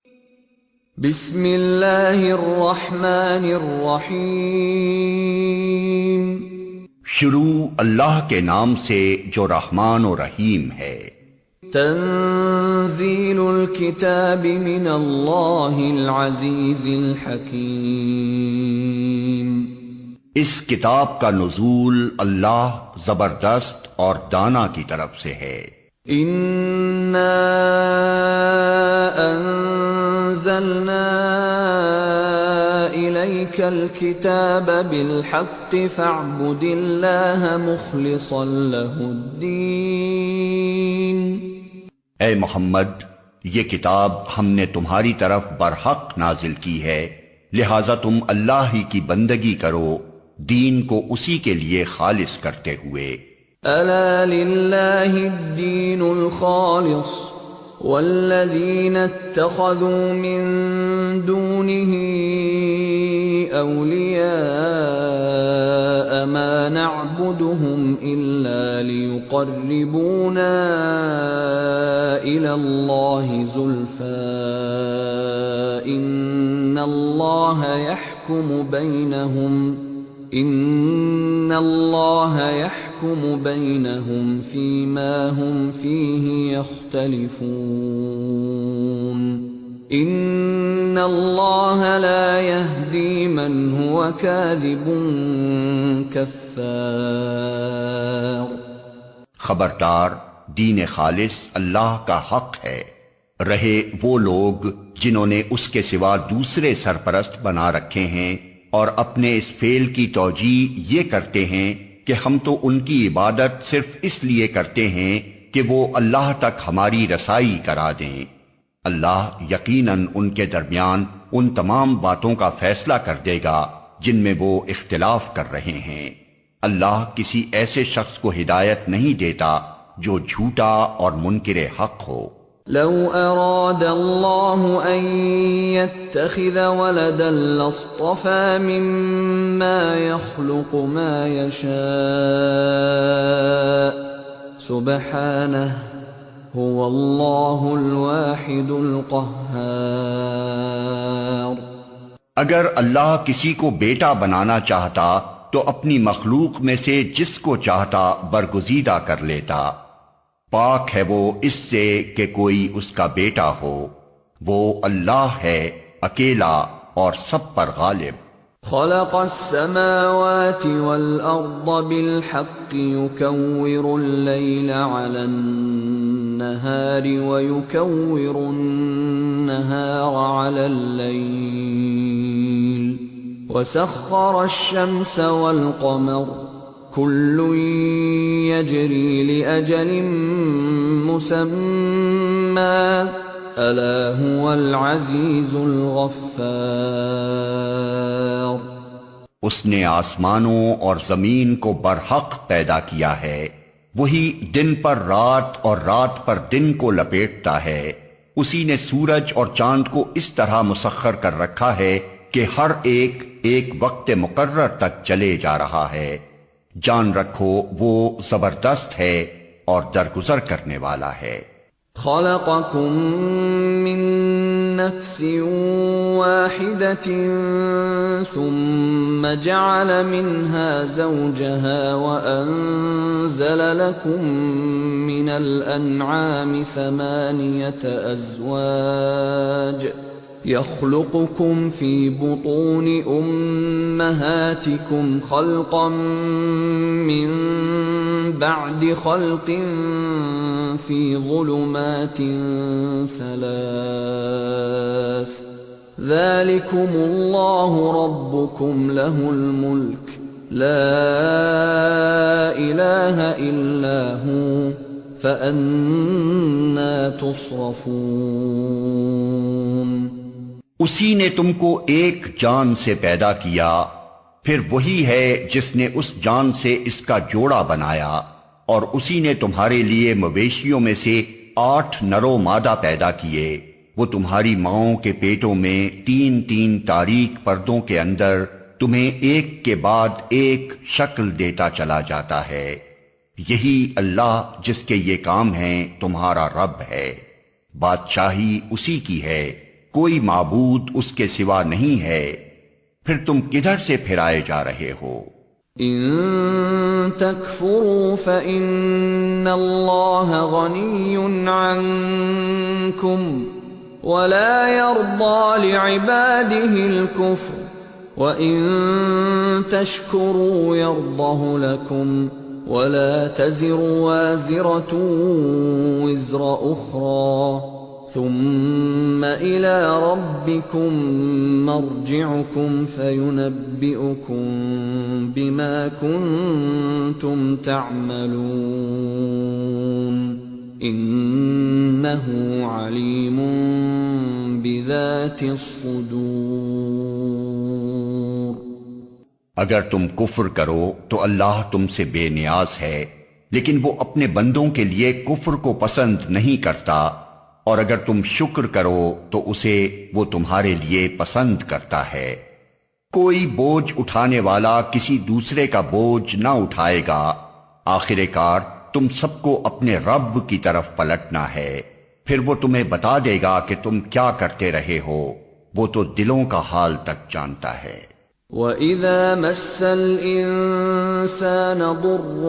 بسم اللہ الرحمن الرحیم۔ شروع اللہ کے نام سے جو رحمان و رحیم ہے۔ تنزیل الکتاب من اللہ العزیز الحکیم۔ اس کتاب کا نزول اللہ زبردست اور دانا کی طرف سے ہے۔ اِنَّا انزلنا الیک الکتاب بالحق فاعبد اللہ مخلصا لہ الدین۔ اے محمد، یہ کتاب ہم نے تمہاری طرف برحق نازل کی ہے، لہذا تم اللہ ہی کی بندگی کرو، دین کو اسی کے لیے خالص کرتے ہوئے۔ الا للہ الدین الخالص والذین اتخذوا من دونه اولیاء ما نعبدهم الا لیقربونا الى اللہ زلفى ان اللہ يحكم بينهم فيما هم فيه يختلفون ان اللہ لا يهدي من هو كاذب كفار۔ خبردار، دین خالص اللہ کا حق ہے، رہے وہ لوگ جنہوں نے اس کے سوا دوسرے سرپرست بنا رکھے ہیں اور اپنے اس فعل کی توجیہ یہ کرتے ہیں کہ ہم تو ان کی عبادت صرف اس لیے کرتے ہیں کہ وہ اللہ تک ہماری رسائی کرا دیں۔ اللہ یقیناً ان کے درمیان ان تمام باتوں کا فیصلہ کر دے گا جن میں وہ اختلاف کر رہے ہیں۔ اللہ کسی ایسے شخص کو ہدایت نہیں دیتا جو جھوٹا اور منکر حق ہو۔ لو اراد اللہ ان يتخذ ولدا لاصطفى مما يخلق ما يشاء سبحانہ هو اللہ الواحد القہار۔ اگر اللہ کسی کو بیٹا بنانا چاہتا تو اپنی مخلوق میں سے جس کو چاہتا برگزیدہ کر لیتا، پاک ہے وہ اس سے کہ کوئی اس کا بیٹا ہو، وہ اللہ ہے اکیلا اور سب پر غالب۔ خلق السماوات والأرض بالحق يكور الليل على النهار ويكور النهار على الليل وسخر الشمس والقمر كل يجري لأجل مسمى ألا هو العزيز الغفار۔ اس نے آسمانوں اور زمین کو برحق پیدا کیا ہے، وہی دن پر رات اور رات پر دن کو لپیٹتا ہے، اسی نے سورج اور چاند کو اس طرح مسخر کر رکھا ہے کہ ہر ایک ایک وقت مقرر تک چلے جا رہا ہے۔ جان رکھو وہ زبردست ہے اور درگزر کرنے والا ہے۔ خلقکم من نفس واحدة ثم جعل منها زوجها وأنزل لكم من الأنعام ثمانية أزواج يخلقكم في بطون أمهاتكم خلقا من بعد خلق في ظلمات ثلاث ذلكم الله ربكم له الملك لا إله إلا هو فأنا تصرفون۔ اسی نے تم کو ایک جان سے پیدا کیا، پھر وہی ہے جس نے اس جان سے اس کا جوڑا بنایا، اور اسی نے تمہارے لیے مویشیوں میں سے 8 نر و مادہ پیدا کیے، وہ تمہاری ماؤں کے پیٹوں میں 3 تاریک پردوں کے اندر تمہیں ایک کے بعد ایک شکل دیتا چلا جاتا ہے۔ یہی اللہ جس کے یہ کام ہیں تمہارا رب ہے، بادشاہی اسی کی ہے، کوئی معبود اس کے سوا نہیں ہے، پھر تم کدھر سے پھرائے جا رہے ہو؟ ان تکفروا فإن اللہ غنی عنکم ولا يرضى لعباده الكفر وَإِن تَشْكُرُوا يَرْضَهُ لَكُمْ وَلَا تَزِرُ وَازِرَةٌ وِزْرَ أُخْرَى ثُمَّ إِلَى رَبِّكُمْ مَرْجِعُكُمْ فَيُنَبِّئُكُم بِمَا كُنتُمْ تَعْمَلُونَ إِنَّهُ عَلِيمٌ بِذَاتِ الصُّدُورِ۔ اگر تم کفر کرو تو اللہ تم سے بے نیاز ہے، لیکن وہ اپنے بندوں کے لیے کفر کو پسند نہیں کرتا، اور اگر تم شکر کرو تو اسے وہ تمہارے لیے پسند کرتا ہے۔ کوئی بوجھ اٹھانے والا کسی دوسرے کا بوجھ نہ اٹھائے گا، آخر کار تم سب کو اپنے رب کی طرف پلٹنا ہے، پھر وہ تمہیں بتا دے گا کہ تم کیا کرتے رہے ہو، وہ تو دلوں کا حال تک جانتا ہے۔ وَإِذَا مَسَّ الْإِنسَانَ ضُرٌّ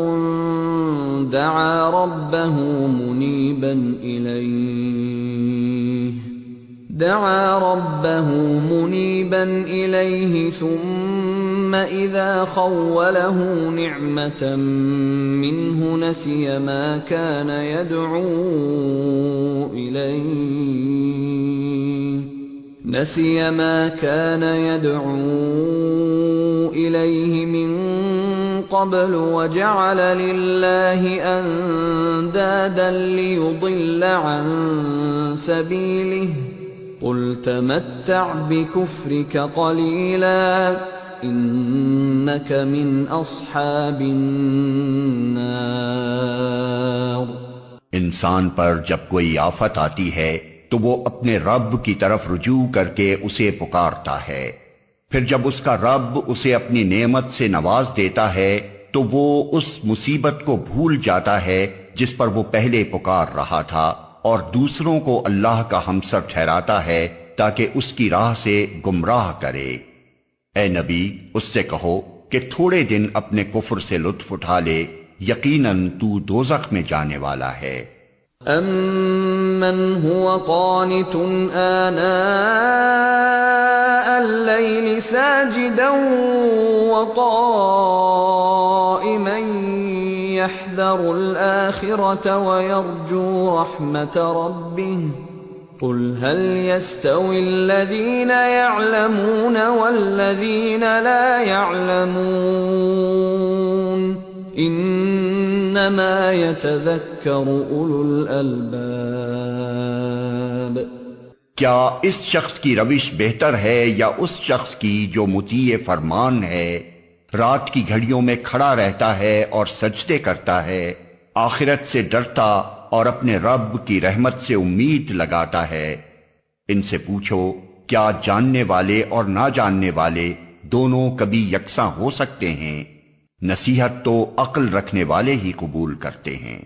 دَعَا رَبَّهُ مُنِيبًا إِلَيْهِ ثُمَّ إِذَا خَوَّلَهُ نِعْمَةً مِّنْهُ نَسِيَ مَا كَانَ يَدْعُو إِلَيْهِ مِن قَبْلُ وَجَعَلَ لِلَّهِ أَندَادًا لِيُضِلَّ عَن سَبِيلِهِ قُلْ تَمَتَّعْ بِكُفْرِكَ قَلِيلًا إِنَّكَ مِنْ أَصْحَابِ النَّارِ۔ انسان پر جب کوئی آفت آتی ہے تو وہ اپنے رب کی طرف رجوع کر کے اسے پکارتا ہے، پھر جب اس کا رب اسے اپنی نعمت سے نواز دیتا ہے تو وہ اس مصیبت کو بھول جاتا ہے جس پر وہ پہلے پکار رہا تھا، اور دوسروں کو اللہ کا ہمسر ٹھہراتا ہے تاکہ اس کی راہ سے گمراہ کرے۔ اے نبی، اس سے کہو کہ تھوڑے دن اپنے کفر سے لطف اٹھا لے، یقیناً تو دوزخ میں جانے والا ہے۔ أَمَّنْ هُوَ قَانِتٌ آنَاءَ اللَّيْلِ سَاجِدًا وَقَائِمًا يَحْذَرُ الْآخِرَةَ وَيَرْجُو رَحْمَةَ رَبِّهِ قُلْ هَلْ يَسْتَوِي الَّذِينَ يَعْلَمُونَ وَالَّذِينَ لَا يَعْلَمُونَ انما يتذکر اولو الالباب۔ کیا اس شخص کی روش بہتر ہے یا اس شخص کی جو مطیع فرمان ہے، رات کی گھڑیوں میں کھڑا رہتا ہے اور سجدے کرتا ہے، آخرت سے ڈرتا اور اپنے رب کی رحمت سے امید لگاتا ہے؟ ان سے پوچھو، کیا جاننے والے اور نہ جاننے والے دونوں کبھی یکساں ہو سکتے ہیں؟ نصیحت تو عقل رکھنے والے ہی قبول کرتے ہیں۔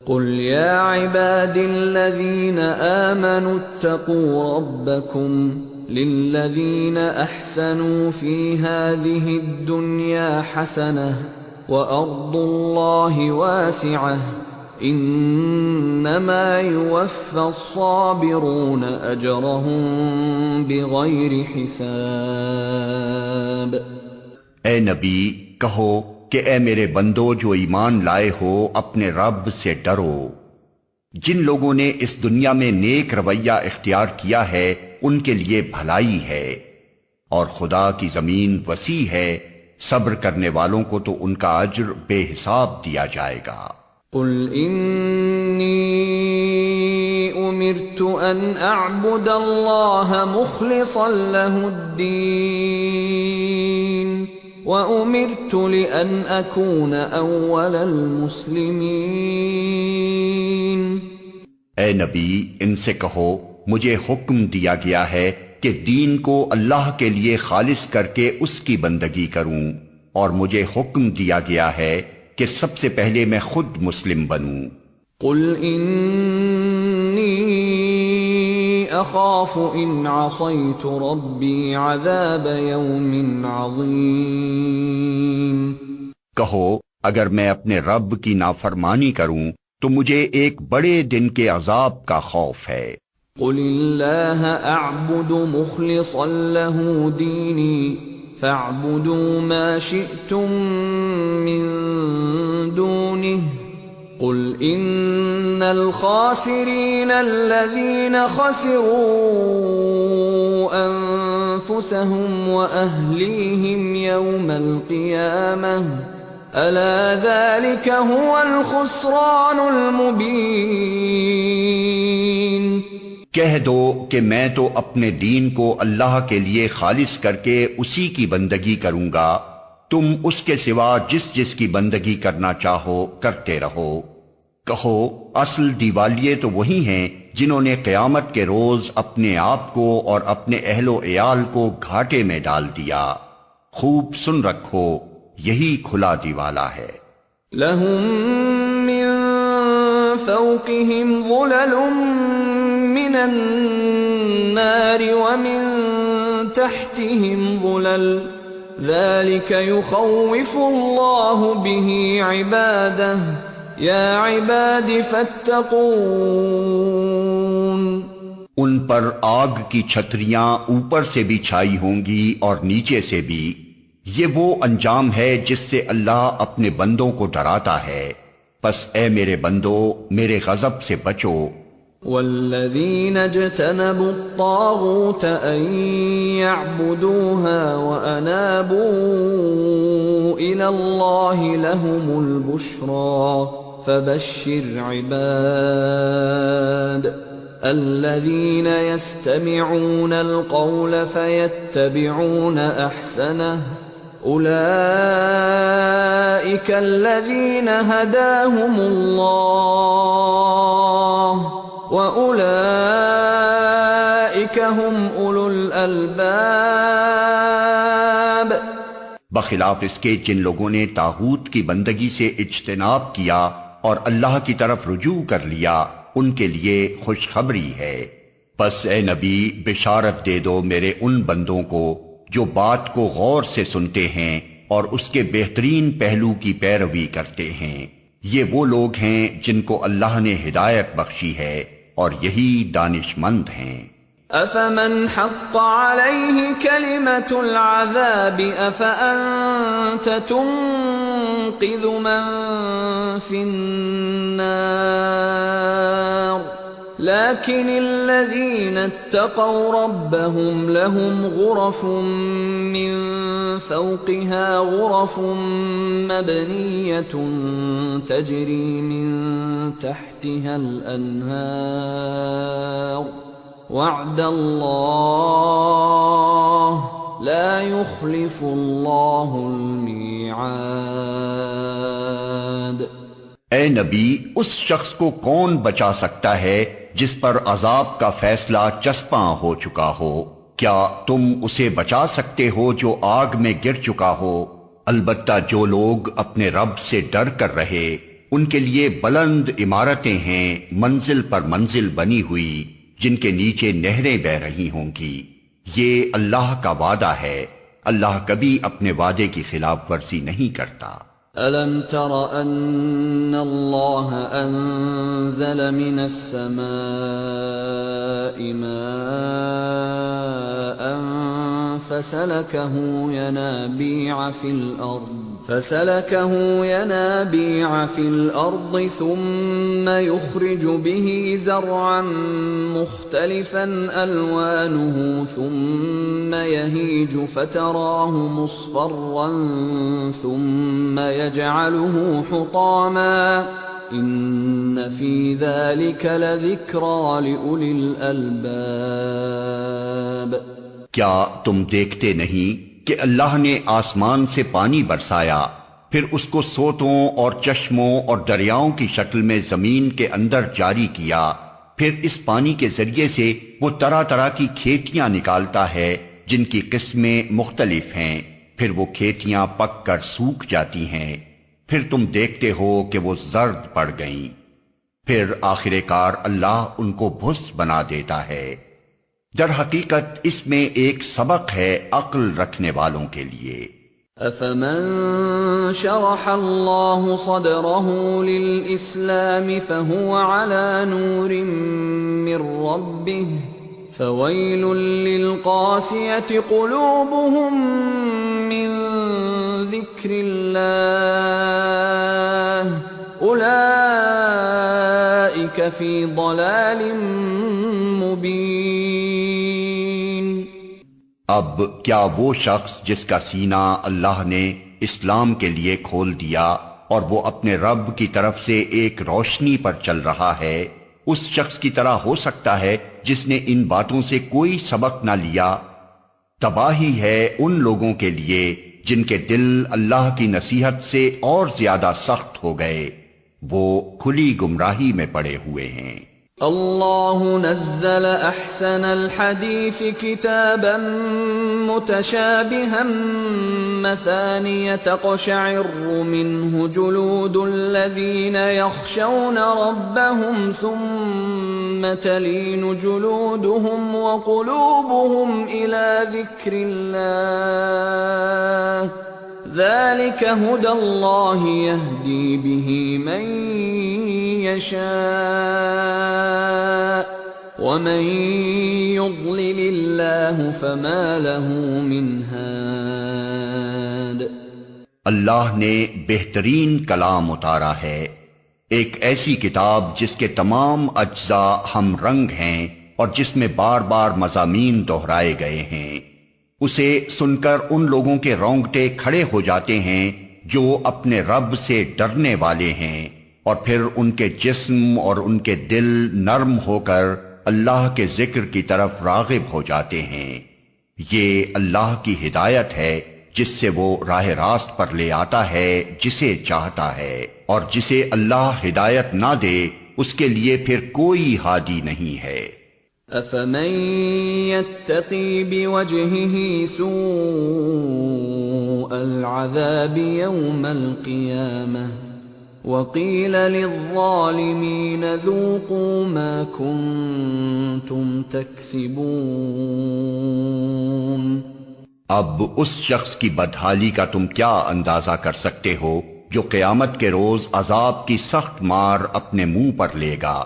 قل یا عباد الذین آمنوا اتقوا ربکم للذین احسنوا فی هذه الدنیا حسنہ وارض اللہ واسعہ انما یوفی الصابرون اجرهم بغیر حساب۔ اے نبی، کہو کہ اے میرے بندو جو ایمان لائے ہو، اپنے رب سے ڈرو۔ جن لوگوں نے اس دنیا میں نیک رویہ اختیار کیا ہے ان کے لیے بھلائی ہے، اور خدا کی زمین وسیع ہے، صبر کرنے والوں کو تو ان کا اجر بے حساب دیا جائے گا۔ قل انی امرت ان اعبد اللہ مخلصا لہ الدین وَأُمِرْتُ لِأَنْ أَكُونَ أَوَّلَ الْمُسْلِمِينَ۔ اے نبی، ان سے کہو مجھے حکم دیا گیا ہے کہ دین کو اللہ کے لیے خالص کر کے اس کی بندگی کروں، اور مجھے حکم دیا گیا ہے کہ سب سے پہلے میں خود مسلم بنوں۔ قُلْ إِنِّي أخاف إن عصيت ربي عذاب يوم عظيم. کہو اگر میں اپنے رب کی نافرمانی کروں تو مجھے ایک بڑے دن کے عذاب کا خوف ہے. قل اللہ اعبد مخلصا له دینی فاعبدوا ما شئتم من دونه قل ان الخاسرین الذین خسروا انفسهم واہلیہم یوم القیامہ الا ذلك هو الخسران المبین. کہہ دو کہ میں تو اپنے دین کو اللہ کے لیے خالص کر کے اسی کی بندگی کروں گا، تم اس کے سوا جس جس کی بندگی کرنا چاہو کرتے رہو. کہو اصل دیوالیے تو وہی ہیں جنہوں نے قیامت کے روز اپنے آپ کو اور اپنے اہل و عیال کو گھاٹے میں ڈال دیا. خوب سن رکھو یہی کھلا دیوالا ہے. لهم من فوقهم ظلل من النار ومن تحتهم ظلل ذلك يخوف الله به عباده يا عباد فاتقون. ان پر آگ کی چھتریاں اوپر سے بھی چھائی ہوں گی اور نیچے سے بھی. یہ وہ انجام ہے جس سے اللہ اپنے بندوں کو ڈراتا ہے، پس اے میرے بندو میرے غضب سے بچو. والذین اجتنبوا الطاغوت ان يعبدوها وانابوا الى اللہ لهم البشرى فبشر عباد الذین يستمعون القول فيتبعون احسنه اولئک الذین هداهم اللہ وَأُولَئِكَ هُمْ أُولُو الْأَلْبَابِ. بخلاف اس کے جن لوگوں نے طاغوت کی بندگی سے اجتناب کیا اور اللہ کی طرف رجوع کر لیا ان کے لیے خوشخبری ہے. پس اے نبی بشارت دے دو میرے ان بندوں کو جو بات کو غور سے سنتے ہیں اور اس کے بہترین پہلو کی پیروی کرتے ہیں. یہ وہ لوگ ہیں جن کو اللہ نے ہدایت بخشی ہے اور یہی دانش مند ہیں. افمن حق علیہ کلمۃ العذاب افانت تنقذ من فی النار لكن الذين اتقوا ربهم لهم غرف من فوقها غرف مبنية تجري من تحتها الأنهار وعد الله لا يخلف الله الميعاد. اے نبی اس شخص کو کون بچا سکتا ہے جس پر عذاب کا فیصلہ چسپاں ہو چکا ہو؟ کیا تم اسے بچا سکتے ہو جو آگ میں گر چکا ہو؟ البتہ جو لوگ اپنے رب سے ڈر کر رہے ان کے لیے بلند عمارتیں ہیں منزل پر منزل بنی ہوئی جن کے نیچے نہریں بہہ رہی ہوں گی. یہ اللہ کا وعدہ ہے، اللہ کبھی اپنے وعدے کی خلاف ورزی نہیں کرتا. أَلَمْ تَرَ أَنَّ اللَّهَ أَنزَلَ مِنَ السَّمَاءِ مَاءً فَسَلَكَهُ يَنَابِيعَ فِي الْأَرْضِ ثُمَّ يُخْرِجُ بِهِ زَرْعًا مُخْتَلِفًا أَلْوَانُهُ ثُمَّ يَهِيجُ فَتَرَاهُ مُصْفَرًّا ثُمَّ يَجْعَلُهُ حُطَامًا إِنَّ فِي ذَلِكَ لَذِكْرَى لِأُولِي الْأَلْبَابِ. کیا تم دیکھتے نہیں کہ اللہ نے آسمان سے پانی برسایا، پھر اس کو سوتوں اور چشموں اور دریاؤں کی شکل میں زمین کے اندر جاری کیا، پھر اس پانی کے ذریعے سے وہ طرح طرح کی کھیتیاں نکالتا ہے جن کی قسمیں مختلف ہیں، پھر وہ کھیتیاں پک کر سوکھ جاتی ہیں، پھر تم دیکھتے ہو کہ وہ زرد پڑ گئیں، پھر آخر کار اللہ ان کو بھس بنا دیتا ہے. در حقیقت اس میں ایک سبق ہے عقل رکھنے والوں کے لیے۔ أفمن شرح الله صدره للإسلام فهو على نور من ربه فويل للقاسية قلوبهم من ذكر الله أولئك في ضلال مبين۔ اب کیا وہ شخص جس کا سینہ اللہ نے اسلام کے لیے کھول دیا اور وہ اپنے رب کی طرف سے ایک روشنی پر چل رہا ہے، اس شخص کی طرح ہو سکتا ہے جس نے ان باتوں سے کوئی سبق نہ لیا؟ تباہی ہے ان لوگوں کے لیے جن کے دل اللہ کی نصیحت سے اور زیادہ سخت ہو گئے، وہ کھلی گمراہی میں پڑے ہوئے ہیں۔ اللہ نزل احسن الحدیث کتابا متشابہا مثانیہ تقشعر منہ جلود الذین یخشون ربهم ثم تلین جلودهم وقلوبهم الى ذکر اللہ ذلك هدى الله يهدي به من يشاء ومن يضلل الله فما له من هاد۔ اللہ نے بہترین کلام اتارا ہے، ایک ایسی کتاب جس کے تمام اجزاء ہم رنگ ہیں اور جس میں بار بار مضامین دہرائے گئے ہیں۔ اسے سن کر ان لوگوں کے رونگٹے کھڑے ہو جاتے ہیں جو اپنے رب سے ڈرنے والے ہیں، اور پھر ان کے جسم اور ان کے دل نرم ہو کر اللہ کے ذکر کی طرف راغب ہو جاتے ہیں۔ یہ اللہ کی ہدایت ہے جس سے وہ راہ راست پر لے آتا ہے جسے چاہتا ہے، اور جسے اللہ ہدایت نہ دے اس کے لیے پھر کوئی ہادی نہیں ہے۔ أفمن يتقي بوجهه سوء العذاب يوم القيامة وقيل للظالمين ذوقوا ما كنتم تكسبون۔ اب اس شخص کی بدحالی کا تم کیا اندازہ کر سکتے ہو جو قیامت کے روز عذاب کی سخت مار اپنے منہ پر لے گا؟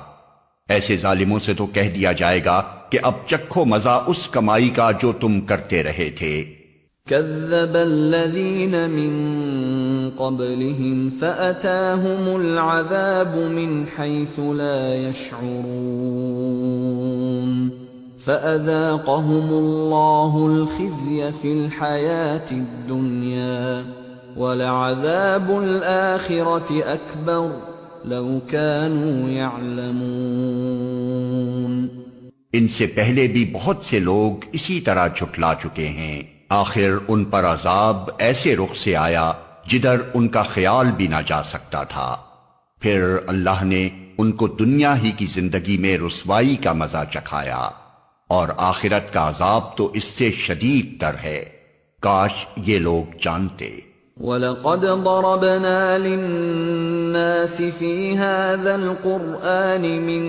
ایسے ظالموں سے تو کہہ دیا جائے گا کہ اب چکھو مزہ اس کمائی کا جو تم کرتے رہے تھے۔ كذب الذين من قبلهم فأتاهم العذاب من حيث لا يشعرون فأذاقهم الله الخزي في الحياة الدنيا ولعذاب الآخرة أكبر لو كانوا يعلمون۔ ان سے پہلے بھی بہت سے لوگ اسی طرح جھٹلا چکے ہیں، آخر ان پر عذاب ایسے رخ سے آیا جدھر ان کا خیال بھی نہ جا سکتا تھا۔ پھر اللہ نے ان کو دنیا ہی کی زندگی میں رسوائی کا مزہ چکھایا، اور آخرت کا عذاب تو اس سے شدید تر ہے، کاش یہ لوگ جانتے۔ وَلَقَدْ ضَرَبْنَا لِلنَّاسِ فِي هَذَا الْقُرْآنِ مِنْ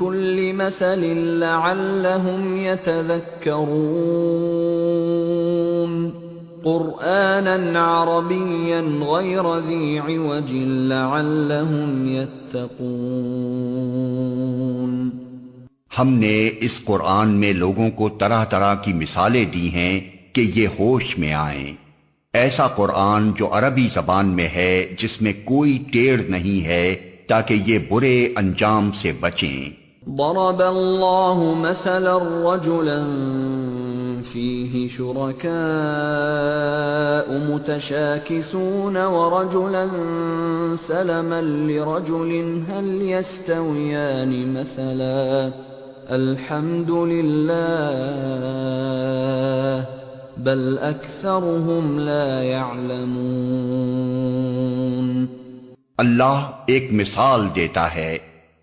كُلِّ مَثَلٍ لَعَلَّهُمْ يَتَذَكَّرُونَ قُرْآنًا عَرَبِيًّا غَيْرَ ذِي عِوَجٍ لَعَلَّهُمْ يَتَّقُونَ۔ ہم نے اس قرآن میں لوگوں کو طرح طرح کی مثالیں دی ہیں کہ یہ ہوش میں آئیں۔ ایسا قرآن جو عربی زبان میں ہے، جس میں کوئی ٹیڑھ نہیں ہے، تاکہ یہ برے انجام سے بچیں۔ ضرب اللہ مثلا رجلا فیہ شرکاء متشاکسون ورجلا سلما لرجل هل يستویان مثلا الحمد للہ بل اکثرهم لا يعلمون۔ اللہ ایک مثال دیتا ہے،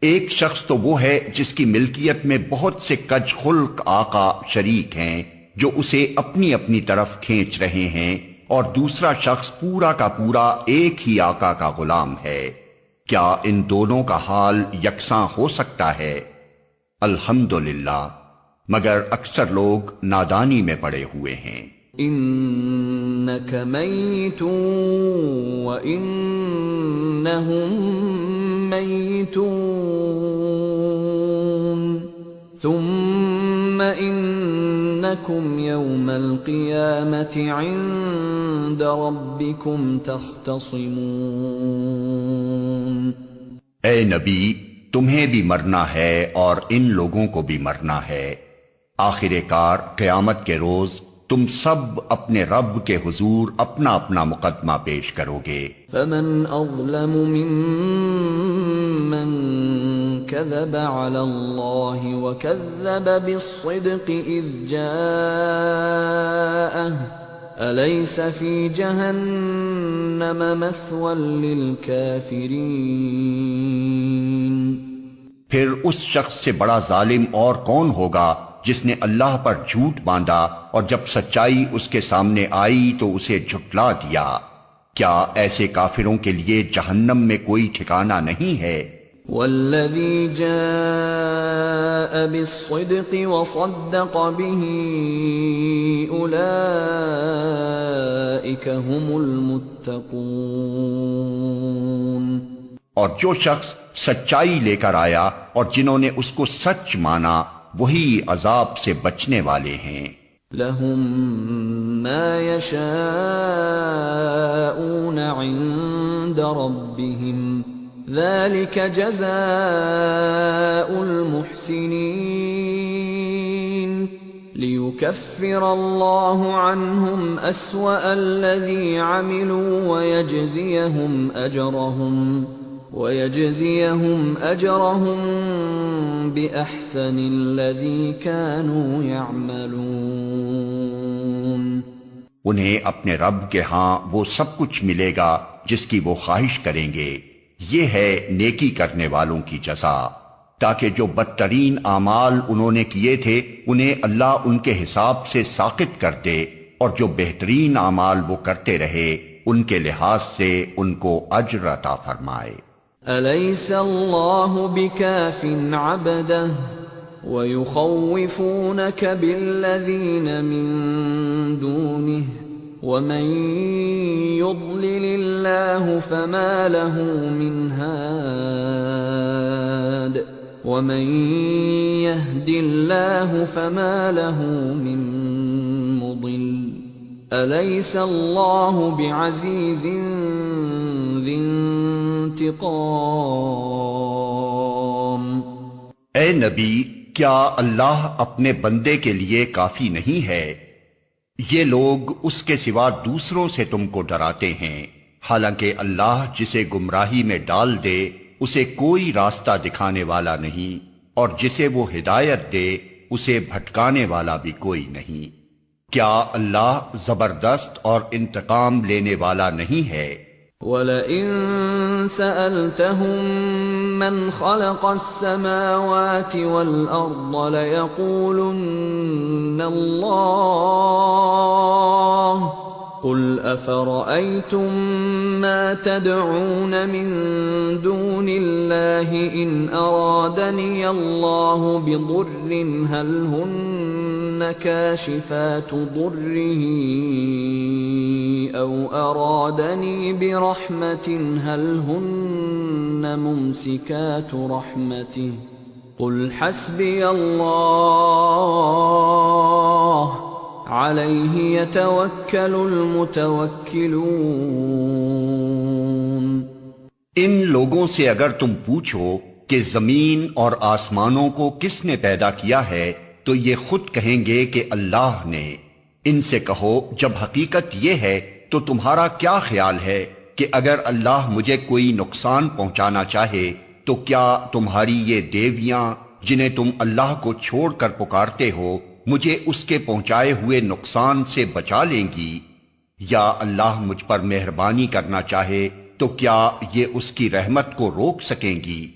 ایک شخص تو وہ ہے جس کی ملکیت میں بہت سے کج خلق آقا شریک ہیں جو اسے اپنی اپنی طرف کھینچ رہے ہیں، اور دوسرا شخص پورا کا پورا ایک ہی آقا کا غلام ہے۔ کیا ان دونوں کا حال یکساں ہو سکتا ہے؟ الحمدللہ، مگر اکثر لوگ نادانی میں پڑے ہوئے ہیں۔ إنك ميت وإنهم ميتون ثم إنكم يوم القيامة عند ربكم تختصمون۔ اے نبی، تمہیں بھی مرنا ہے اور ان لوگوں کو بھی مرنا ہے۔ آخر کار قیامت کے روز تم سب اپنے رب کے حضور اپنا اپنا مقدمہ پیش کرو گے۔ فمن اظلم ممن كذب على الله وكذب بالصدق اذ جاءه أليس في جهنم مثوى للكافرين۔ پھر اس شخص سے بڑا ظالم اور کون ہوگا جس نے اللہ پر جھوٹ باندھا اور جب سچائی اس کے سامنے آئی تو اسے جھٹلا دیا۔ کیا ایسے کافروں کے لیے جہنم میں کوئی ٹھکانہ نہیں ہے؟ والذی جاء بالصدق وصدق به اولئک هم المتقون۔ اور جو شخص سچائی لے کر آیا اور جنہوں نے اس کو سچ مانا وہی عذاب سے بچنے والے ہیں۔ لهم ما يشاءون عند ربهم ذلك جزاء المحسنين ليكفر الله عنهم أسوأ الذي عملوا ويجزيهم أجرهم بأحسن الذي كانوا يعملون۔ انہیں اپنے رب کے ہاں وہ سب کچھ ملے گا جس کی وہ خواہش کریں گے، یہ ہے نیکی کرنے والوں کی جزا، تاکہ جو بدترین اعمال انہوں نے کیے تھے انہیں اللہ ان کے حساب سے ساقط کر دے، اور جو بہترین اعمال وہ کرتے رہے ان کے لحاظ سے ان کو اجر عطا فرمائے۔ أليس الله بكاف عبده ويخوفونك بالذين من دونه ومن يضلل الله فما له من هاد ومن يهد الله فما له من مضل أليس الله بعزيز ذي انتقام۔ اے نبی، کیا اللہ اپنے بندے کے لیے کافی نہیں ہے؟ یہ لوگ اس کے سوا دوسروں سے تم کو ڈراتے ہیں، حالانکہ اللہ جسے گمراہی میں ڈال دے اسے کوئی راستہ دکھانے والا نہیں، اور جسے وہ ہدایت دے اسے بھٹکانے والا بھی کوئی نہیں۔ کیا اللہ زبردست اور انتقام لینے والا نہیں ہے؟ وَلَئِن سَأَلْتَهُم مَّنْ خَلَقَ السَّمَاوَاتِ وَالْأَرْضَ لَيَقُولُنَّ اللَّهُ قُلْ أَفَرَأَيْتُم مَّا تَدْعُونَ مِن دُونِ اللَّهِ إِنْ أَرَادَنِيَ اللَّهُ بِضُرٍّ هَلْ هُنَّ كَاشِفَاتُ ضُرِّهِ أَوْ أَرَادَنِي بِرَحْمَةٍ هَلْ هُنَّ مُمْسِكَاتُ رَحْمَتِهِ قُلْ حَسْبِيَ اللَّهُ عَلَيْهِ يَتَوَكَّلُ الْمُتَوَكِّلُونَ۔ ان لوگوں سے اگر تم پوچھو کہ زمین اور آسمانوں کو کس نے پیدا کیا ہے تو یہ خود کہیں گے کہ اللہ نے۔ ان سے کہو جب حقیقت یہ ہے تو تمہارا کیا خیال ہے کہ اگر اللہ مجھے کوئی نقصان پہنچانا چاہے تو کیا تمہاری یہ دیویاں جنہیں تم اللہ کو چھوڑ کر پکارتے ہو مجھے اس کے پہنچائے ہوئے نقصان سے بچا لیں گی؟ یا اللہ مجھ پر مہربانی کرنا چاہے تو کیا یہ اس کی رحمت کو روک سکیں گی؟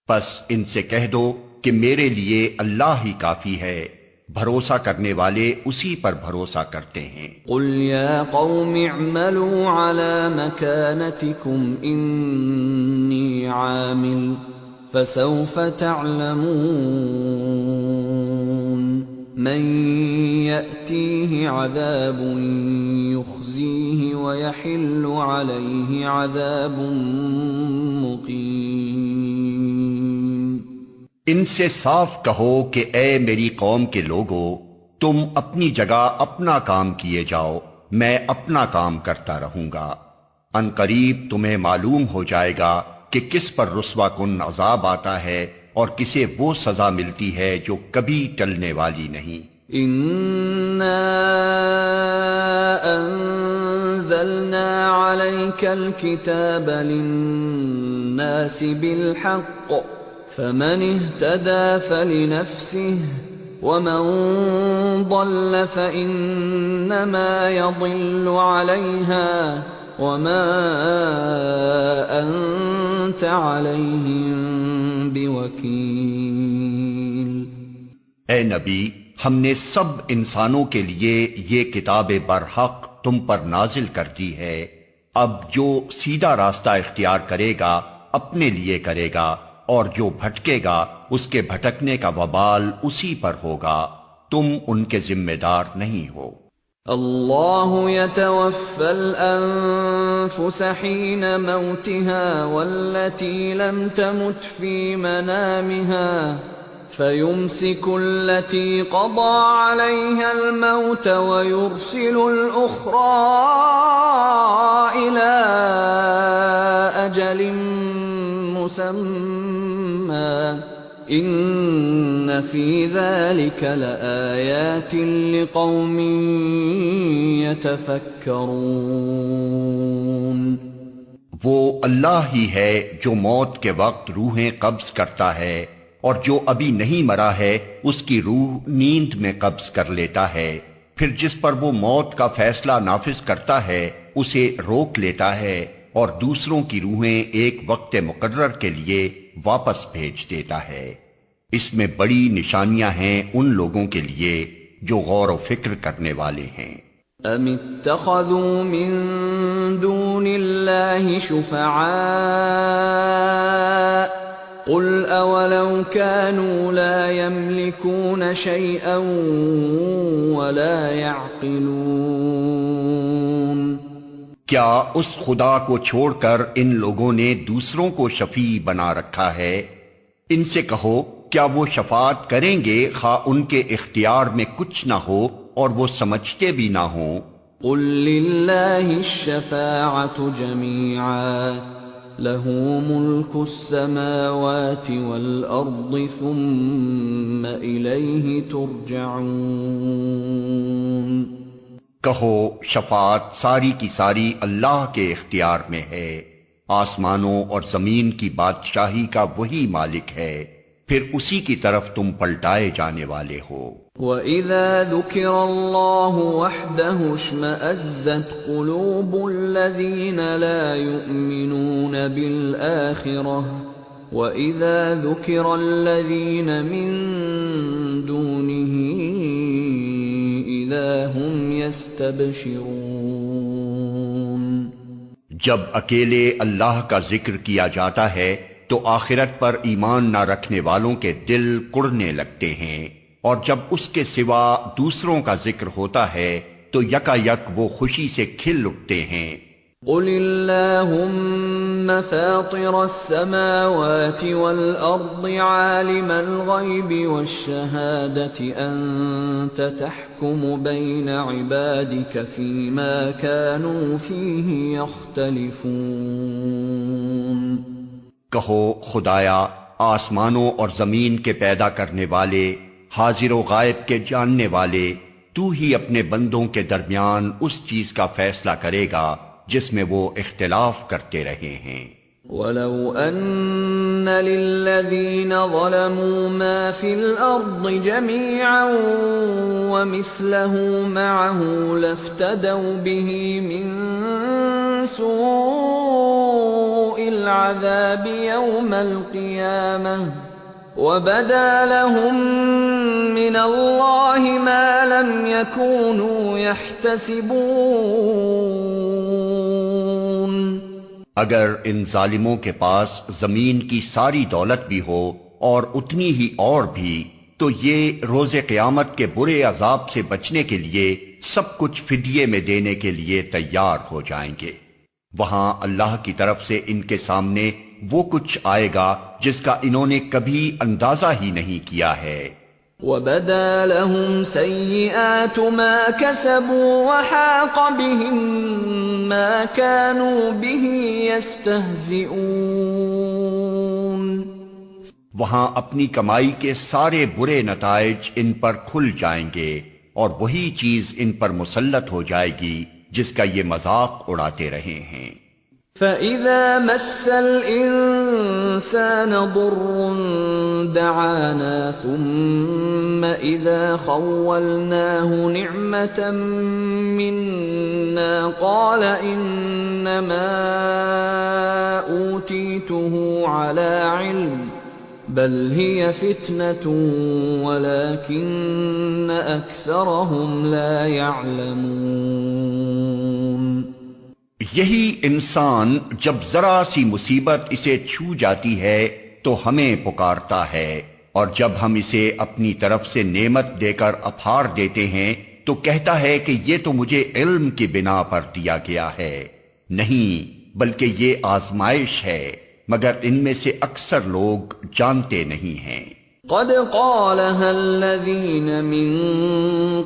بس ان سے کہہ دو کہ میرے لیے اللہ ہی کافی ہے، بھروسہ کرنے والے اسی پر بھروسہ کرتے ہیں۔ قل یا قوم اعملوا على مكانتكم انی عامل فسوف تعلمون۔ من يأتيه عذاب يخزيه ويحل عليه عذاب مقيم۔ ان سے صاف کہو کہ اے میری قوم کے لوگو، تم اپنی جگہ اپنا کام کیے جاؤ، میں اپنا کام کرتا رہوں گا۔ ان قریب تمہیں معلوم ہو جائے گا کہ کس پر رسوا کن عذاب آتا ہے اور کسے وہ سزا ملتی ہے جو کبھی ٹلنے والی نہیں۔ اِنَّا أَنزَلْنَا عَلَيْكَ الْكِتَابَ لِلنَّاسِ بِالْحَقِّ فَمَنِ اهْتَدَى فَلِنَفْسِهِ وَمَنْ ضَلَّ فَإِنَّمَا يَضِلُّ عَلَيْهَا وَمَا أَنْتَ عَلَيْهِمْ بِوَكِيلٍ۔ اے نبی، ہم نے سب انسانوں کے لیے یہ کتاب برحق تم پر نازل کر دی ہے۔ اب جو سیدھا راستہ اختیار کرے گا اپنے لیے کرے گا، اور جو بھٹکے گا اس کے بھٹکنے کا وبال اسی پر ہوگا، تم ان کے ذمہ دار نہیں ہو۔ اللہ يتوفى الأنفس حين موتها والتي لم تمت في منامها فيمسك التي قضى عليها الموت ويرسل الأخرى إلى أجل مسمى إن في ذلك لآيات لقوم يتفكرون۔ وہ اللہ ہی ہے جو موت کے وقت روحیں قبض کرتا ہے، اور جو ابھی نہیں مرا ہے اس کی روح نیند میں قبض کر لیتا ہے، پھر جس پر وہ موت کا فیصلہ نافذ کرتا ہے اسے روک لیتا ہے، اور دوسروں کی روحیں ایک وقت مقرر کے لیے واپس بھیج دیتا ہے۔ اس میں بڑی نشانیاں ہیں ان لوگوں کے لیے جو غور و فکر کرنے والے ہیں۔ ام اتخذوا من دون اللہ شفعاء قل اولو كانوا لا يملكون شيئا ولا يعقلون۔ کیا اس خدا کو چھوڑ کر ان لوگوں نے دوسروں کو شفیع بنا رکھا ہے؟ ان سے کہو کیا وہ شفاعت کریں گے خواہ ان کے اختیار میں کچھ نہ ہو اور وہ سمجھتے بھی نہ ہوں؟ قل للہ الشفاعۃ جمیعا لہ ملک السماوات والارض ثم الیہ ترجعون۔ کہو شفاعت ساری کی ساری اللہ کے اختیار میں ہے، آسمانوں اور زمین کی بادشاہی کا وہی مالک ہے، پھر اسی کی طرف تم پلٹائے جانے والے ہو۔ وَإِذَا ذُكِرَ اللَّهُ وَحْدَهُ اشْمَأَزَّتْ قُلُوبُ الَّذِينَ لَا يُؤْمِنُونَ بِالْآخِرَةِ وَإِذَا ذُكِرَ الَّذِينَ مِن دُونِهِ إِذَا هُمْ يَسْتَبْشِرُونَ۔ جب اکیلے اللہ کا ذکر کیا جاتا ہے تو آخرت پر ایمان نہ رکھنے والوں کے دل کڑنے لگتے ہیں، اور جب اس کے سوا دوسروں کا ذکر ہوتا ہے تو یکا یک وہ خوشی سے کھل اٹھتے ہیں۔ قل اللہم فاطر السماوات والارض عالم الغیب والشہادة انت تحکم بین عبادک فیما كانوا فیہ یختلفون۔ کہو خدایا آسمانوں اور زمین کے پیدا کرنے والے، حاضر و غائب کے جاننے والے، تو ہی اپنے بندوں کے درمیان اس چیز کا فیصلہ کرے گا جس میں وہ اختلاف کرتے رہے ہیں۔ وَلَوْ أَنَّ لِلَّذِينَ ظَلَمُوا مَا فِي الْأَرْضِ جَمِيعًا وَمِثْلَهُ مَعَهُ لَافْتَدَوْا بِهِ مِنْ سُوءِ الْعَذَابِ يَوْمَ الْقِيَامَةِ وَبَدَا لَهُم مِّنَ اللَّهِ مَا لَمْ يَكُونُوا يَحْتَسِبُونَ۔ اگر ان ظالموں کے پاس زمین کی ساری دولت بھی ہو اور اتنی ہی اور بھی، تو یہ روز قیامت کے برے عذاب سے بچنے کے لیے سب کچھ فدیے میں دینے کے لیے تیار ہو جائیں گے۔ وہاں اللہ کی طرف سے ان کے سامنے وہ کچھ آئے گا جس کا انہوں نے کبھی اندازہ ہی نہیں کیا ہے۔ وَبَدَا لَهُمْ سَيِّئَاتُ مَا كَسَبُوا وَحَاقَ بِهِمْ مَا كَانُوا بِهِ يَسْتَهْزِئُونَ۔ وہاں اپنی کمائی کے سارے برے نتائج ان پر کھل جائیں گے اور وہی چیز ان پر مسلط ہو جائے گی جس کا یہ مذاق اڑاتے رہے ہیں۔ فَإِذَا مَسَّ الْإِنسَانَ ضُرٌّ دَعَانَا ثُمَّ إِذَا خَوَّلْنَاهُ نِعْمَةً مِنَّا قَالَ إِنَّمَا أُوتِيتُهُ عَلَى عِلْمٍ بل هي فتنة ولكن أكثرهم لا يعلمون۔ یہی انسان جب ذرا سی مصیبت اسے چھو جاتی ہے تو ہمیں پکارتا ہے، اور جب ہم اسے اپنی طرف سے نعمت دے کر اپھار دیتے ہیں تو کہتا ہے کہ یہ تو مجھے علم کی بنا پر دیا گیا ہے۔ نہیں، بلکہ یہ آزمائش ہے، مگر ان میں سے اکثر لوگ جانتے نہیں ہیں۔ قد قالها الذين من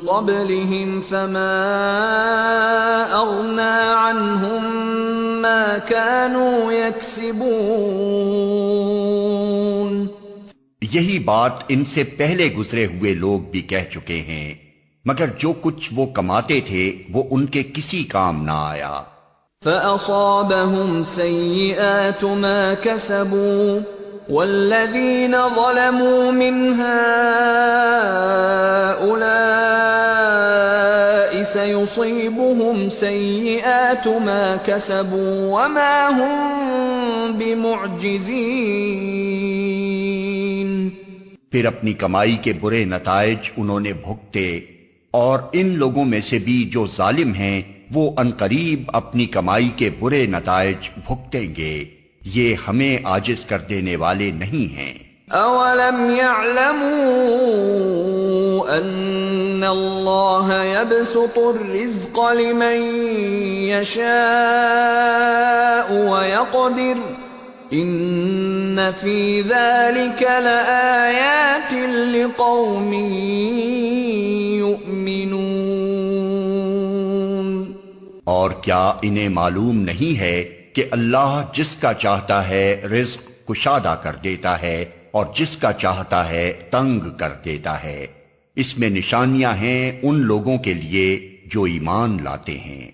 قبلهم فما أغنى عنهم ما كانوا يكسبون۔ یہی بات ان سے پہلے گزرے ہوئے لوگ بھی کہہ چکے ہیں، مگر جو کچھ وہ کماتے تھے وہ ان کے کسی کام نہ آیا۔ فَأَصَابَهُمْ سَيِّئَاتُ مَا كَسَبُوا وَالَّذِينَ ظَلَمُوا مِنْ هَؤُلَاءِ سَيُصِيبُهُمْ سَيِّئَاتُ مَا كَسَبُوا وَمَا هُمْ بِمُعْجِزِينَ۔ پھر اپنی کمائی کے برے نتائج انہوں نے بھگتے، اور ان لوگوں میں سے بھی جو ظالم ہیں وہ عنقریب اپنی کمائی کے برے نتائج بھگتیں گے، یہ ہمیں عاجز کر دینے والے نہیں ہیں۔ اولم يعلموا ان اللہ يبسط الرزق لمن يشاء ويقدر ان فی ذلك لآیات لقوم یؤمنون۔ اور کیا انہیں معلوم نہیں ہے کہ اللہ جس کا چاہتا ہے رزق کشادہ کر دیتا ہے اور جس کا چاہتا ہے تنگ کر دیتا ہے؟ اس میں نشانیاں ہیں ان لوگوں کے لیے جو ایمان لاتے ہیں۔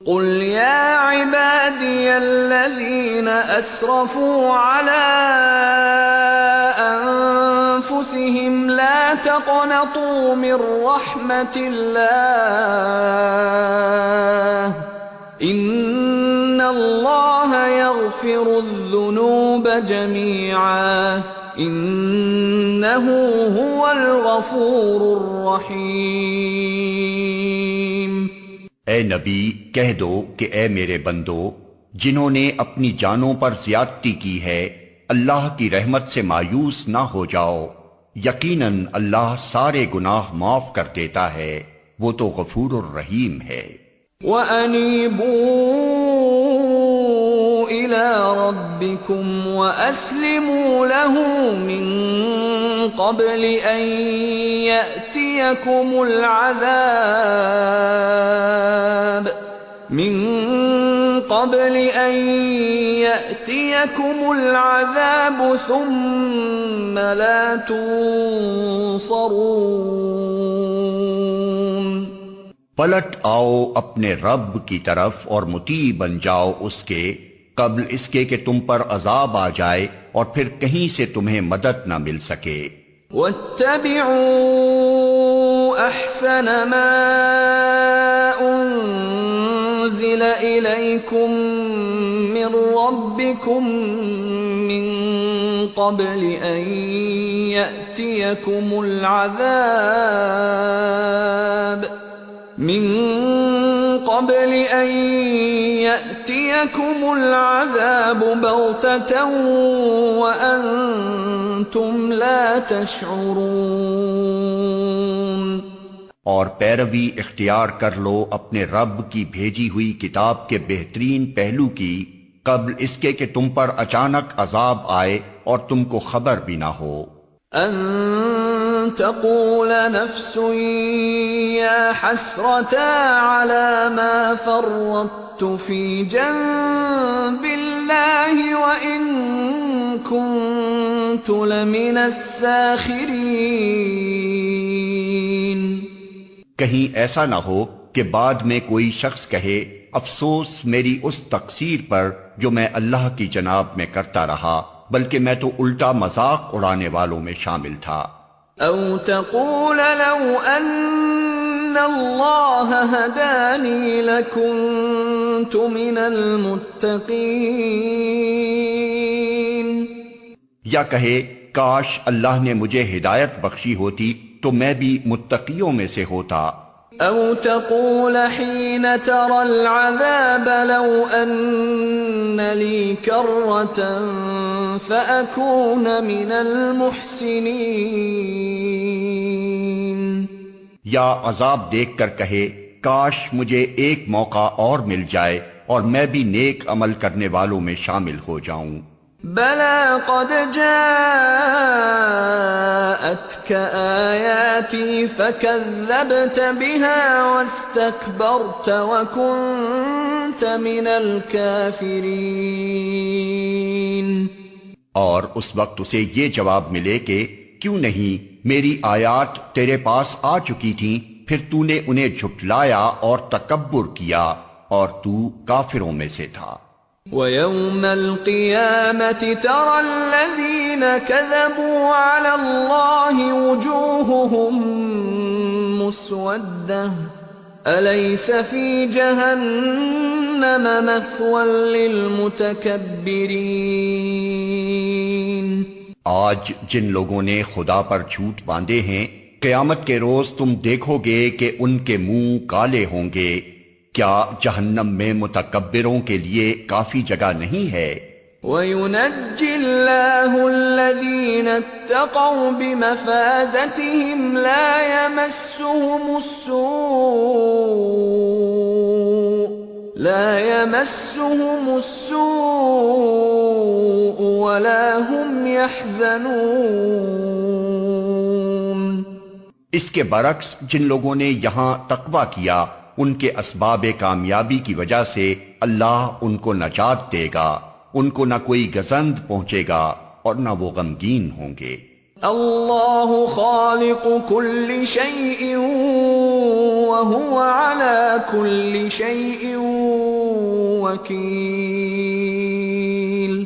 قل یا عبادی الذین اسرفوا علی انفسهم لا تقنطوا من رحمت اللہ ان اللہ یغفر الذنوب جميعا انہ هو الغفور الرحیم۔ اے نبی کہہ دو کہ اے میرے بندو، جنہوں نے اپنی جانوں پر زیادتی کی ہے اللہ کی رحمت سے مایوس نہ ہو جاؤ، یقیناً اللہ سارے گناہ معاف کر دیتا ہے، وہ تو غفور الرحیم ہے۔ وَأَنِيبُوا إِلَىٰ رَبِّكُمْ وَأَسْلِمُوا لَهُ مِن قَبْلِ أَن يَأْتِيَكُمُ الْعَذَابُ ثُمَّ لَا تُنصَرُونَ۔ پلٹ آؤ اپنے رب کی طرف اور مطیع بن جاؤ اس کے، قبل اس کے کہ تم پر عذاب آ جائے اور پھر کہیں سے تمہیں مدد نہ مل سکے۔ وَاتَّبِعُوا أَحْسَنَ مَا أُنزِلَ إِلَيْكُم مِّن رَّبِّكُم مِّن قَبْلِ أَن يَأْتِيَكُمُ الْعَذَابُ بَغْتَةً وَأَنتُمْ وأنتم لا تشعرون اور پیروی اختیار کر لو اپنے رب کی بھیجی ہوئی کتاب کے بہترین پہلو کی قبل اس کے کہ تم پر اچانک عذاب آئے اور تم کو خبر بھی نہ ہو۔ أن تقول نفس يا حسرتا على ما فرطت في جنب الله وإن كنت لمن الساخرين۔ کہیں ایسا نہ ہو کہ بعد میں کوئی شخص کہے افسوس میری اس تقصیر پر جو میں اللہ کی جناب میں کرتا رہا، بلکہ میں تو الٹا مذاق اڑانے والوں میں شامل تھا۔ او تقول لو ان اللہ ہدانی لکنت من المتقین، یا کہے کاش اللہ نے مجھے ہدایت بخشی ہوتی تو میں بھی متقیوں میں سے ہوتا۔ او تقول حين ترى العذاب لو ان لي كرة فأكون من المحسنين، یا عذاب دیکھ کر کہے کاش مجھے ایک موقع اور مل جائے اور میں بھی نیک عمل کرنے والوں میں شامل ہو جاؤں۔ بلى قد جاءتك آياتي فكذبت بها واستكبرت وكنت من الكافرين۔ اور اس وقت اسے یہ جواب ملے کہ کیوں نہیں، میری آیات تیرے پاس آ چکی تھیں، پھر تو نے انہیں جھٹلایا اور تکبر کیا اور تو کافروں میں سے تھا۔ وَيَوْمَ الْقِيَامَةِ تَرَى الَّذِينَ كَذَبُوا عَلَى اللَّهِ وُجُوهُهُمْ مُسْوَدَّةٌ أَلَيْسَ فِي جَهَنَّمَ مَثْوًى لِّلْمُتَكَبِّرِينَ۔ آج جن لوگوں نے خدا پر جھوٹ باندھے ہیں، قیامت کے روز تم دیکھو گے کہ ان کے منہ کالے ہوں گے۔ کیا جہنم میں متکبروں کے لیے کافی جگہ نہیں ہے؟ وَيُنَجِّي اللَّهُ الَّذِينَ اتَّقَوْا بِمَفَازَتِهِمْ لَا يَمَسُّهُمُ السُّوءُ وَلَا هُمْ يَحْزَنُونَ۔ اس کے برعکس جن لوگوں نے یہاں تقویٰ کیا، ان کے اسباب کامیابی کی وجہ سے اللہ ان کو نجات دے گا، ان کو نہ کوئی گزند پہنچے گا اور نہ وہ غمگین ہوں گے۔ اللہ خالق کل شیء وهو على كل شیء وکیل۔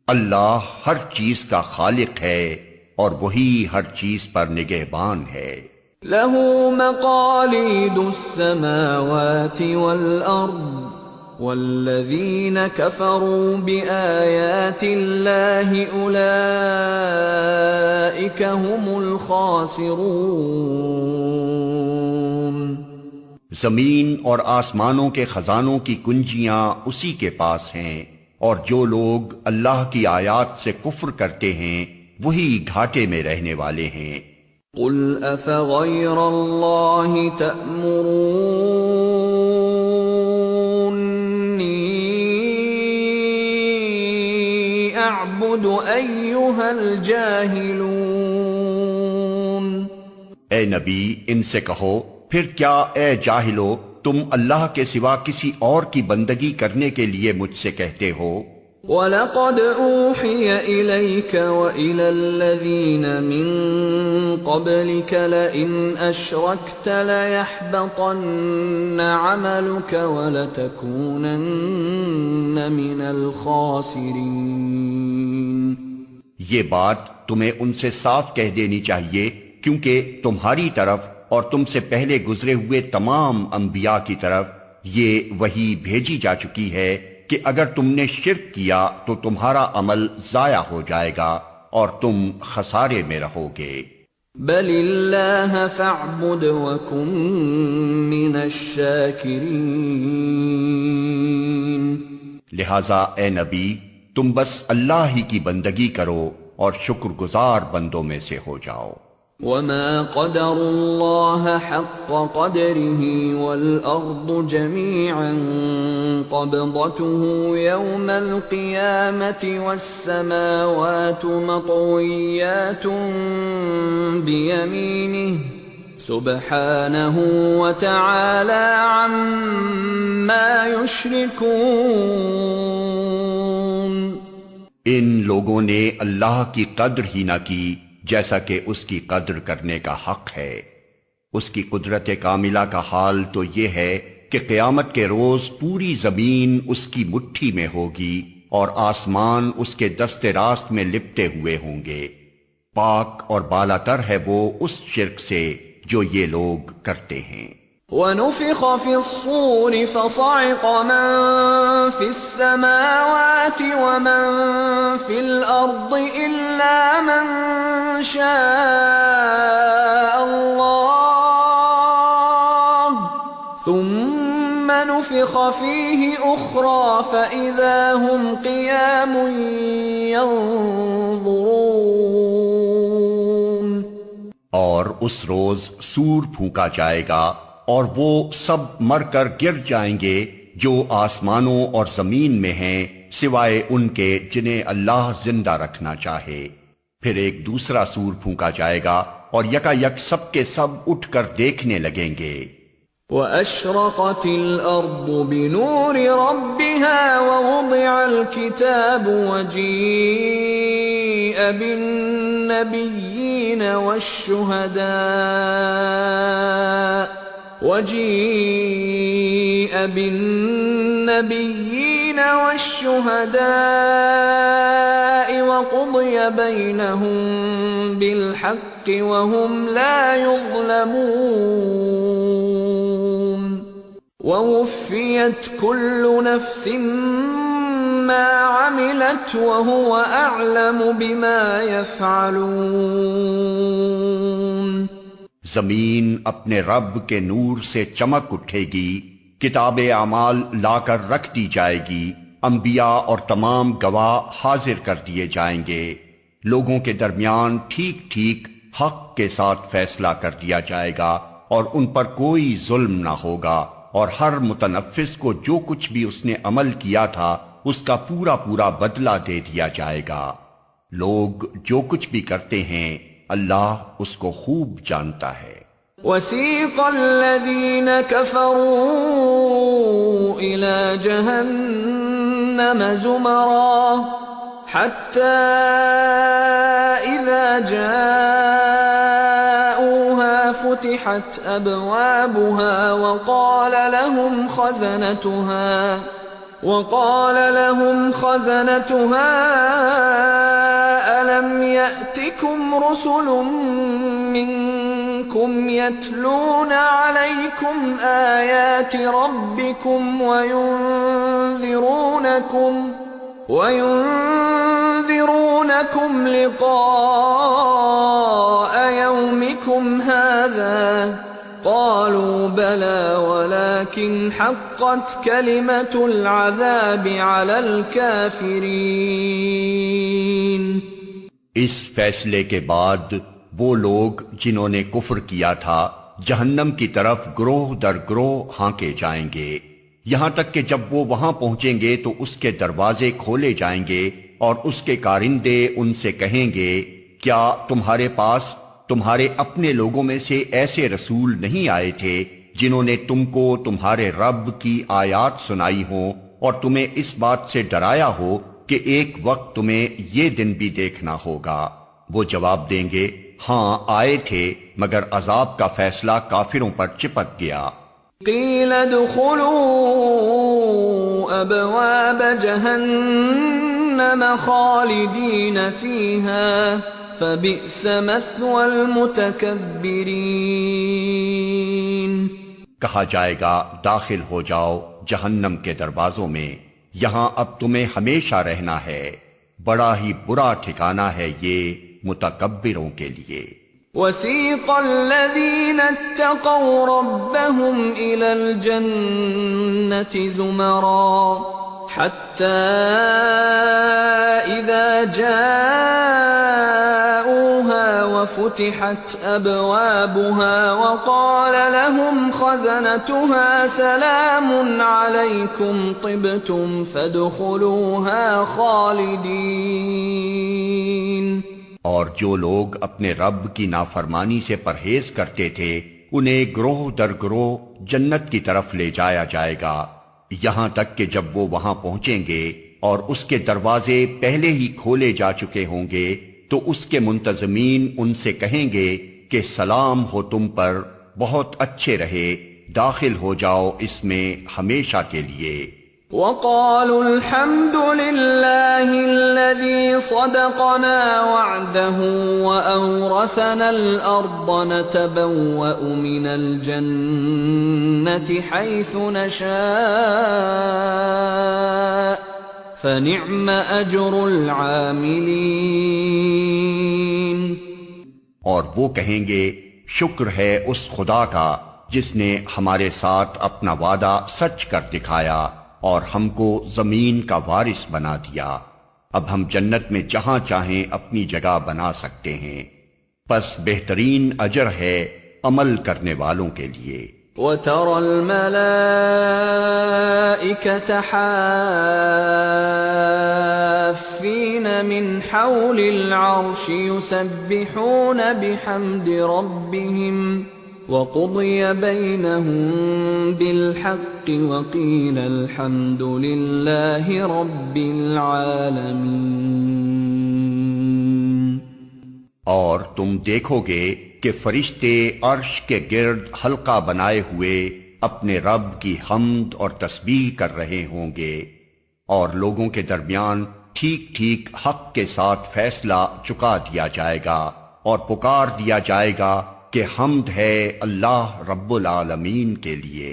اللہ ہر چیز کا خالق ہے اور وہی ہر چیز پر نگہبان ہے۔ له مقاليد السماوات والأرض والذين كفروا بآيات الله أولئك هم الخاسرون۔ زمین اور آسمانوں کے خزانوں کی کنجیاں اسی کے پاس ہیں، اور جو لوگ اللہ کی آیات سے کفر کرتے ہیں وہی گھاٹے میں رہنے والے ہیں۔ قل افغیر اللہ تأمرونی اعبد ایہا الجاہلون۔ اے نبی ان سے کہو پھر کیا اے جاہلو تم اللہ کے سوا کسی اور کی بندگی کرنے کے لیے مجھ سے کہتے ہو؟ وَلَقَدْ أُوحِيَ إِلَيْكَ وَإِلَى الَّذِينَ مِن قَبْلِكَ لَئِنْ أَشْرَكْتَ لَيَحْبَطَنَّ عَمَلُكَ وَلَتَكُونَنَّ مِنَ الْخَاسِرِينَ۔ یہ بات تمہیں ان سے صاف کہہ دینی چاہیے، کیونکہ تمہاری طرف اور تم سے پہلے گزرے ہوئے تمام انبیاء کی طرف یہ وحی بھیجی جا چکی ہے کہ اگر تم نے شرک کیا تو تمہارا عمل ضائع ہو جائے گا اور تم خسارے میں رہو گے۔ بل اللہ فاعبد وکن من الشاکرین۔ لہذا اے نبی تم بس اللہ ہی کی بندگی کرو اور شکر گزار بندوں میں سے ہو جاؤ۔ وما قدر الله حق قدره والأرض جميعا قبضته يوم القيامة والسماوات مطويات بيمينه سبحانه وتعالى عما يشركون۔ ان لوگوں نے اللہ کی قدر ہی نہ کی جیسا کہ اس کی قدر کرنے کا حق ہے۔ اس کی قدرت کاملہ کا حال تو یہ ہے کہ قیامت کے روز پوری زمین اس کی مٹھی میں ہوگی اور آسمان اس کے دست راست میں لپٹے ہوئے ہوں گے۔ پاک اور بالا تر ہے وہ اس شرک سے جو یہ لوگ کرتے ہیں۔ وَنُفِخَ فِي الصُّورِ فَصَعِقَ مَن فِي السَّمَاوَاتِ وَمَن فِي الْأَرْضِ إِلَّا مَن شَاءَ اللَّهُ ثُمَّ نُفِخَ فِيهِ أُخْرَى فَإِذَا هُمْ قِيَامٌ يَنظُرُونَ۔ اور اس روز سور پھونکا جائے گا اور وہ سب مر کر گر جائیں گے جو آسمانوں اور زمین میں ہیں سوائے ان کے جنہیں اللہ زندہ رکھنا چاہے۔ پھر ایک دوسرا سور پھونکا جائے گا اور یکا یک سب کے سب اٹھ کر دیکھنے لگیں گے۔ وَأَشْرَقَتِ الْأَرْضُ بِنُورِ رَبِّهَا وَوُضِعَ الْكِتَابُ وَجِيءَ بِالنَّبِيِّينَ وَالشُّهَدَاءِ وَقُضِيَ بَيْنَهُم بِالْحَقِّ وَهُمْ لَا يُظْلَمُونَ۔ وَوُفِّيَتْ كُلُّ نَفْسٍ مَّا عَمِلَتْ وَهُوَ أَعْلَمُ بِمَا يَفْعَلُونَ۔ زمین اپنے رب کے نور سے چمک اٹھے گی، کتاب اعمال لا کر رکھ دی جائے گی، انبیاء اور تمام گواہ حاضر کر دیے جائیں گے، لوگوں کے درمیان ٹھیک ٹھیک حق کے ساتھ فیصلہ کر دیا جائے گا اور ان پر کوئی ظلم نہ ہوگا، اور ہر متنفس کو جو کچھ بھی اس نے عمل کیا تھا اس کا پورا پورا بدلہ دے دیا جائے گا۔ لوگ جو کچھ بھی کرتے ہیں اللہ اس کو خوب جانتا ہے۔ وَسِيقَ الَّذِينَ كَفَرُوا إِلَى جَهَنَّمَ زُمَرًا حَتَّى إِذَا جَاءُوهَا فُتِحَتْ أَبْوَابُهَا وَقَالَ لَهُمْ خَزَنَتُهَا أَلَمْ يَأْتِكُمْ رُسُلٌ مِّنكُمْ يَتْلُونَ عَلَيْكُمْ آيَاتِ رَبِّكُمْ وَيُنذِرُونَكُمْ لِقَاءَ يَوْمِكُمْ هَذَا قَالُوا بَلَى وَلَكِنْ حَقَّتْ كَلِمَةُ الْعَذَابِ عَلَى الْكَافِرِينَ۔ اس فیصلے کے بعد وہ لوگ جنہوں نے کفر کیا تھا جہنم کی طرف گروہ در گروہ ہانکے جائیں گے، یہاں تک کہ جب وہ وہاں پہنچیں گے تو اس کے دروازے کھولے جائیں گے اور اس کے کارندے ان سے کہیں گے کیا تمہارے پاس تمہارے اپنے لوگوں میں سے ایسے رسول نہیں آئے تھے جنہوں نے تم کو تمہارے رب کی آیات سنائی ہوں اور تمہیں اس بات سے ڈرایا ہو کہ ایک وقت تمہیں یہ دن بھی دیکھنا ہوگا؟ وہ جواب دیں گے ہاں آئے تھے مگر عذاب کا فیصلہ کافروں پر چپک گیا۔ قیل ادخلوا ابواب جہنم خالدین فیہا فبئس مثوى المتکبرین۔ کہا جائے گا داخل ہو جاؤ جہنم کے دروازوں میں، یہاں اب تمہیں ہمیشہ رہنا ہے، بڑا ہی برا ٹھکانہ ہے یہ متکبروں کے لیے۔ وَسِيقَ الَّذِينَ اتَّقَوْا رَبَّهُمْ إِلَى الْجَنَّةِ زُمَرًا حتى إذا جاءوها وفتحت أبوابها وقال لهم خزنتها سلام عليكم طبتم فادخلوها خالدين. اور جو لوگ اپنے رب کی نافرمانی سے پرہیز کرتے تھے انہیں گروہ در گروہ جنت کی طرف لے جایا جائے گا، یہاں تک کہ جب وہ وہاں پہنچیں گے اور اس کے دروازے پہلے ہی کھولے جا چکے ہوں گے تو اس کے منتظمین ان سے کہیں گے کہ سلام ہو تم پر، بہت اچھے رہے، داخل ہو جاؤ اس میں ہمیشہ کے لیے. وقالوا الحمد لله الذي صدقنا وعده وأورثنا الأرض نتبوأ من الجنة حيث نشاء فنعم أجر العاملين. اور وہ کہیں گے شکر ہے اس خدا کا جس نے ہمارے ساتھ اپنا وعدہ سچ کر دکھایا اور ہم کو زمین کا وارث بنا دیا، اب ہم جنت میں جہاں چاہیں اپنی جگہ بنا سکتے ہیں، پس بہترین اجر ہے عمل کرنے والوں کے لیے. وَتَرَى الْمَلَائِكَةَ حَافِّينَ مِنْ حَوْلِ الْعَرْشِ يُسَبِّحُونَ بِحَمْدِ رَبِّهِمْ وَقُضِيَ بَيْنَهُم بِالْحَقِّ وَقِيلَ الْحَمْدُ لِلَّهِ رَبِّ الْعَالَمِينَ. اور تم دیکھو گے کہ فرشتے عرش کے گرد حلقہ بنائے ہوئے اپنے رب کی حمد اور تسبیح کر رہے ہوں گے، اور لوگوں کے درمیان ٹھیک ٹھیک حق کے ساتھ فیصلہ چکا دیا جائے گا اور پکار دیا جائے گا کہ حمد ہے اللہ رب العالمین کے لیے.